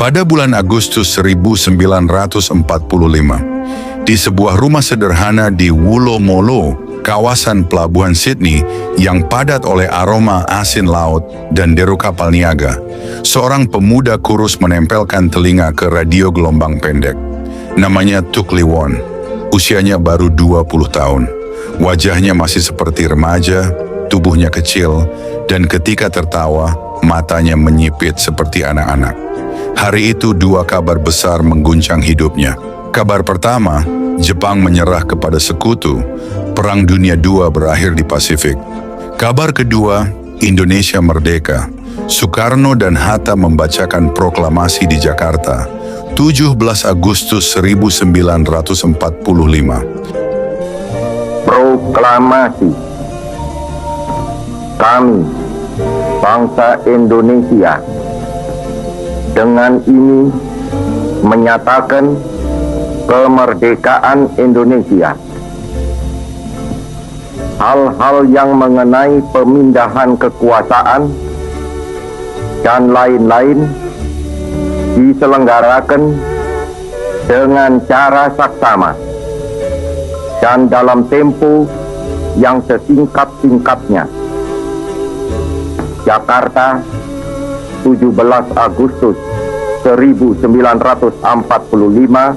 Pada bulan Agustus 1945, di sebuah rumah sederhana di Woolloomooloo, kawasan pelabuhan Sydney yang padat oleh aroma asin laut dan deru kapal niaga, seorang pemuda kurus menempelkan telinga ke radio gelombang pendek. Namanya Tuk Lee Won. Usianya baru 20 tahun. Wajahnya masih seperti remaja, tubuhnya kecil, dan ketika tertawa, matanya menyipit seperti anak-anak. Hari itu dua kabar besar mengguncang hidupnya. Kabar pertama, Jepang menyerah kepada sekutu. Perang Dunia II berakhir di Pasifik. Kabar kedua, Indonesia merdeka. Soekarno dan Hatta membacakan proklamasi di Jakarta, 17 Agustus 1945. Proklamasi. Kami, bangsa Indonesia, dengan ini menyatakan kemerdekaan Indonesia. Hal-hal yang mengenai pemindahan kekuasaan dan lain-lain diselenggarakan dengan cara saksama dan dalam tempo yang sesingkat-singkatnya. Jakarta, 17 Agustus 1945,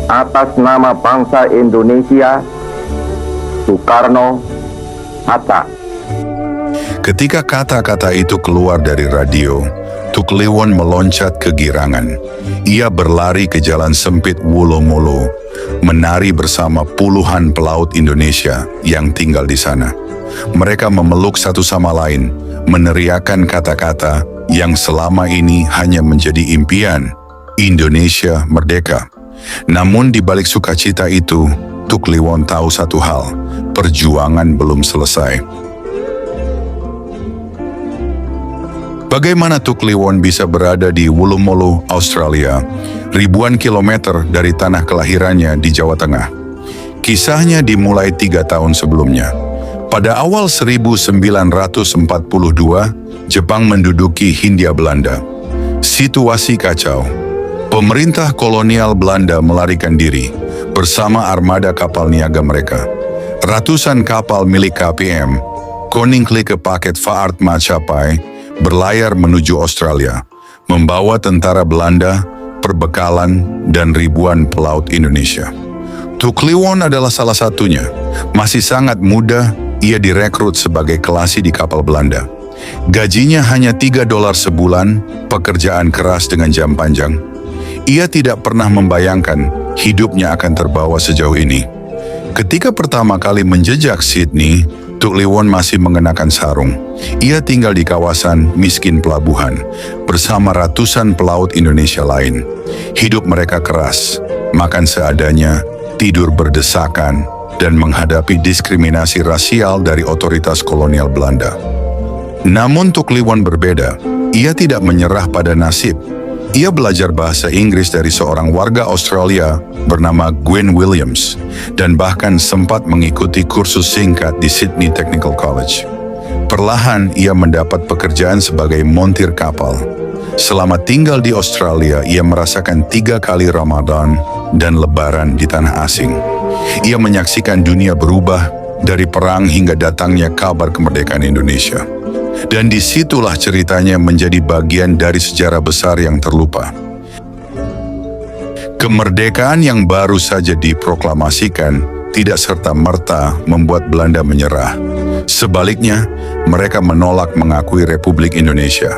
atas nama bangsa Indonesia, Soekarno, Hatta. Ketika kata-kata itu keluar dari radio, Tuk Lee Won meloncat kegirangan. Ia berlari ke jalan sempit Woolloomooloo, menari bersama puluhan pelaut Indonesia yang tinggal di sana. Mereka memeluk satu sama lain, meneriakkan kata-kata yang selama ini hanya menjadi impian, Indonesia merdeka. Namun di balik sukacita itu, Tuk Lee Won tahu satu hal, perjuangan belum selesai. Bagaimana Tuk Lee Won bisa berada di Woolloomooloo, Australia, ribuan kilometer dari tanah kelahirannya di Jawa Tengah? Kisahnya dimulai 3 tahun sebelumnya. Pada awal 1942, Jepang menduduki Hindia Belanda. Situasi kacau. Pemerintah kolonial Belanda melarikan diri bersama armada kapal niaga mereka. Ratusan kapal milik KPM, Koninklijke Pakket Vaart Maatschappij, berlayar menuju Australia, membawa tentara Belanda, perbekalan, dan ribuan pelaut Indonesia. Tuk Lee Won adalah salah satunya. Masih sangat muda, ia direkrut sebagai kelasi di kapal Belanda. Gajinya hanya $3 sebulan, pekerjaan keras dengan jam panjang. Ia tidak pernah membayangkan hidupnya akan terbawa sejauh ini. Ketika pertama kali menjejak Sydney, Tuk Lee Won masih mengenakan sarung. Ia tinggal di kawasan miskin pelabuhan bersama ratusan pelaut Indonesia lain. Hidup mereka keras, makan seadanya, tidur berdesakan, dan menghadapi diskriminasi rasial dari otoritas kolonial Belanda. Namun Tuk Lee Won berbeda. Ia tidak menyerah pada nasib. Ia belajar bahasa Inggris dari seorang warga Australia bernama Gwyn Williams dan bahkan sempat mengikuti kursus singkat di Sydney Technical College. Perlahan ia mendapat pekerjaan sebagai montir kapal. Selama tinggal di Australia, ia merasakan 3 kali Ramadan dan Lebaran di tanah asing. Ia menyaksikan dunia berubah dari perang hingga datangnya kabar kemerdekaan Indonesia. Dan disitulah ceritanya menjadi bagian dari sejarah besar yang terlupa. Kemerdekaan yang baru saja diproklamasikan tidak serta-merta membuat Belanda menyerah. Sebaliknya, mereka menolak mengakui Republik Indonesia.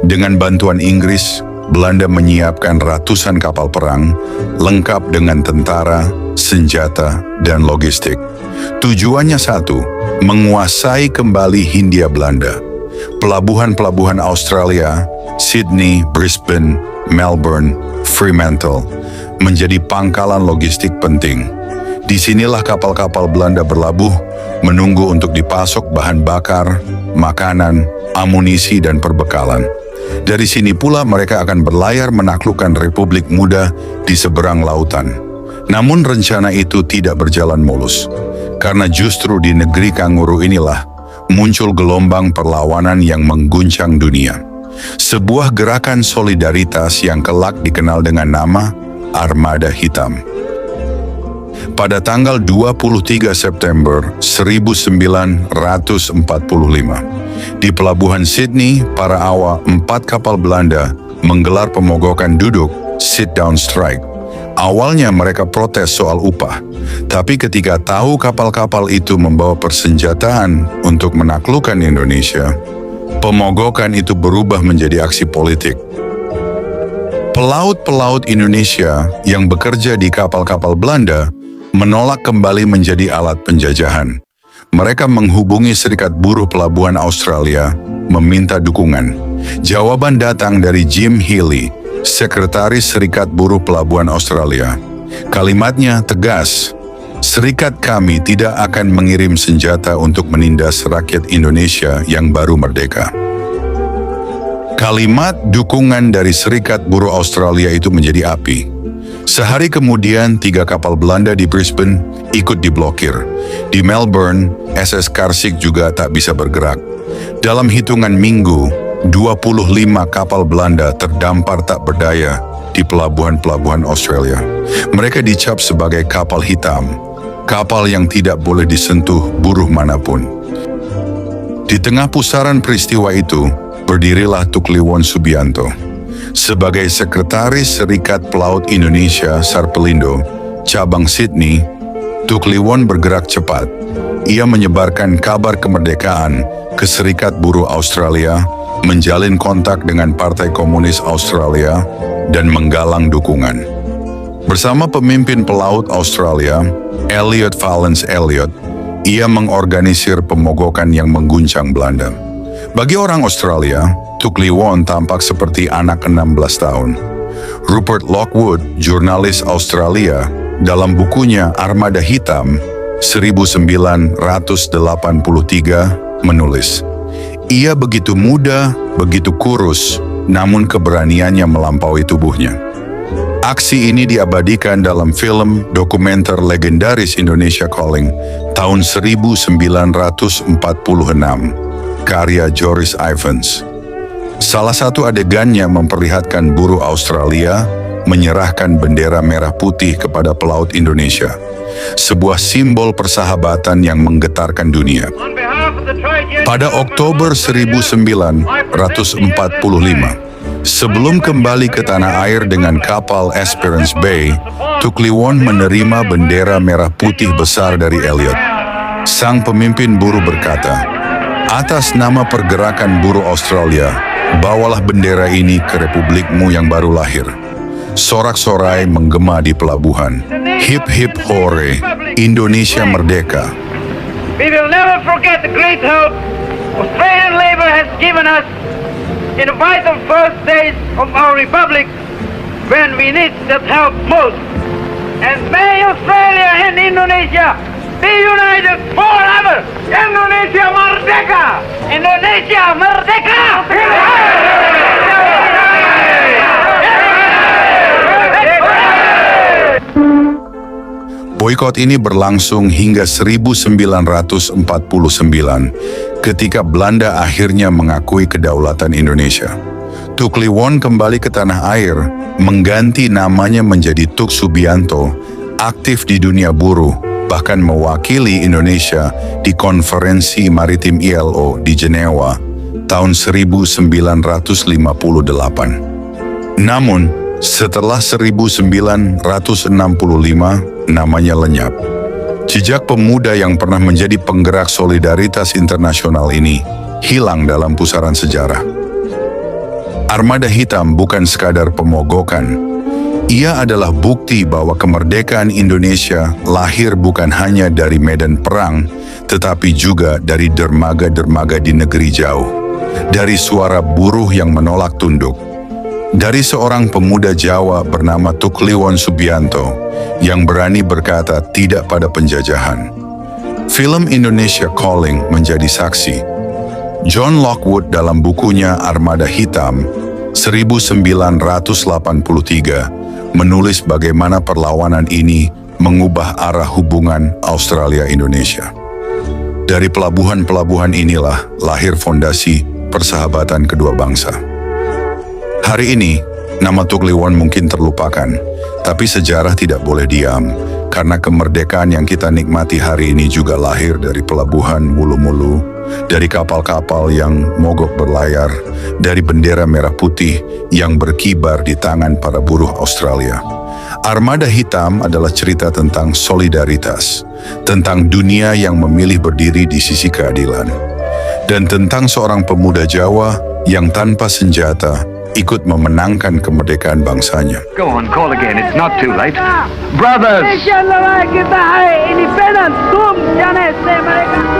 Dengan bantuan Inggris, Belanda menyiapkan ratusan kapal perang, lengkap dengan tentara, senjata, dan logistik. Tujuannya satu, menguasai kembali Hindia Belanda. Pelabuhan-pelabuhan Australia, Sydney, Brisbane, Melbourne, Fremantle, menjadi pangkalan logistik penting. Disinilah kapal-kapal Belanda berlabuh, menunggu untuk dipasok bahan bakar, makanan, amunisi, dan perbekalan. Dari sini pula mereka akan berlayar menaklukkan Republik Muda di seberang lautan. Namun rencana itu tidak berjalan mulus, karena justru di negeri kanguru inilah muncul gelombang perlawanan yang mengguncang dunia. sebuah gerakan solidaritas yang kelak dikenal dengan nama Armada Hitam. Pada tanggal 23 September 1945, di Pelabuhan Sydney, para awak 4 kapal Belanda menggelar pemogokan duduk sit-down strike. Awalnya mereka protes soal upah, tapi ketika tahu kapal-kapal itu membawa persenjataan untuk menaklukkan Indonesia, pemogokan itu berubah menjadi aksi politik. Pelaut-pelaut Indonesia yang bekerja di kapal-kapal Belanda menolak kembali menjadi alat penjajahan. Mereka menghubungi Serikat Buruh Pelabuhan Australia, meminta dukungan. Jawaban datang dari Jim Healy, Sekretaris Serikat Buruh Pelabuhan Australia. Kalimatnya tegas, "Serikat kami tidak akan mengirim senjata untuk menindas rakyat Indonesia yang baru merdeka." Kalimat dukungan dari Serikat Buruh Australia itu menjadi api. Sehari kemudian, 3 kapal Belanda di Brisbane ikut diblokir. Di Melbourne, SS Karsik juga tak bisa bergerak. Dalam hitungan minggu, 25 kapal Belanda terdampar tak berdaya di pelabuhan-pelabuhan Australia. Mereka dicap sebagai kapal hitam, kapal yang tidak boleh disentuh buruh manapun. Di tengah pusaran peristiwa itu, berdirilah Tuk Liwon Subianto. Sebagai Sekretaris Serikat Pelaut Indonesia Sarpelindo, cabang Sydney, Tuk Liwon bergerak cepat. Ia menyebarkan kabar kemerdekaan ke Serikat Buruh Australia, menjalin kontak dengan Partai Komunis Australia, dan menggalang dukungan. Bersama pemimpin pelaut Australia, Elliot Valence Elliot, ia mengorganisir pemogokan yang mengguncang Belanda. Bagi orang Australia, Tuk Liwon tampak seperti anak 16 tahun. Rupert Lockwood, jurnalis Australia, dalam bukunya Armada Hitam 1983 menulis, "Ia begitu muda, begitu kurus, namun keberaniannya melampaui tubuhnya." Aksi ini diabadikan dalam film dokumenter legendaris Indonesia Calling tahun 1946, karya Joris Ivans. Salah satu adegannya memperlihatkan buruh Australia menyerahkan bendera merah putih kepada pelaut Indonesia, sebuah simbol persahabatan yang menggetarkan dunia. Pada Oktober 1945, sebelum kembali ke tanah air dengan kapal Esperance Bay, Tuk Liwon menerima bendera merah putih besar dari Elliot. Sang pemimpin buruh berkata, "Atas nama pergerakan buruh Australia, bawalah bendera ini ke republikmu yang baru lahir." Sorak-sorai menggema di pelabuhan. Hip hip hore, Indonesia merdeka. We will never forget the great help Australian labor has given us in the vital first days of our republic when we need that help most. And may Australia and Indonesia be united forever! Indonesia merdeka! Indonesia merdeka! Boikot ini berlangsung hingga 1949, ketika Belanda akhirnya mengakui kedaulatan Indonesia. Tuk Liwon kembali ke tanah air, mengganti namanya menjadi Tuk Subianto, aktif di dunia buruh, bahkan mewakili Indonesia di Konferensi Maritim ILO di Jenewa tahun 1958. Namun, setelah 1965, namanya lenyap. Jejak pemuda yang pernah menjadi penggerak solidaritas internasional ini hilang dalam pusaran sejarah. Armada Hitam bukan sekadar pemogokan. Ia adalah bukti bahwa kemerdekaan Indonesia lahir bukan hanya dari medan perang, tetapi juga dari dermaga-dermaga di negeri jauh. Dari suara buruh yang menolak tunduk. Dari seorang pemuda Jawa bernama Tuk Liwon Subianto yang berani berkata tidak pada penjajahan. Film Indonesia Calling menjadi saksi. John Lockwood dalam bukunya Armada Hitam 1983 menulis bagaimana perlawanan ini mengubah arah hubungan Australia-Indonesia. Dari pelabuhan-pelabuhan inilah lahir fondasi persahabatan kedua bangsa. Hari ini, nama Tuk Liwon mungkin terlupakan, tapi sejarah tidak boleh diam, karena kemerdekaan yang kita nikmati hari ini juga lahir dari pelabuhan Mulu-Mulu, dari kapal-kapal yang mogok berlayar, dari bendera merah putih yang berkibar di tangan para buruh Australia. Armada Hitam adalah cerita tentang solidaritas, tentang dunia yang memilih berdiri di sisi keadilan, dan tentang seorang pemuda Jawa yang tanpa senjata ikut memenangkan kemerdekaan bangsanya. Go on, call again. It's not too late. Brothers! Inshallah kita hai independent, tum jane se mereka.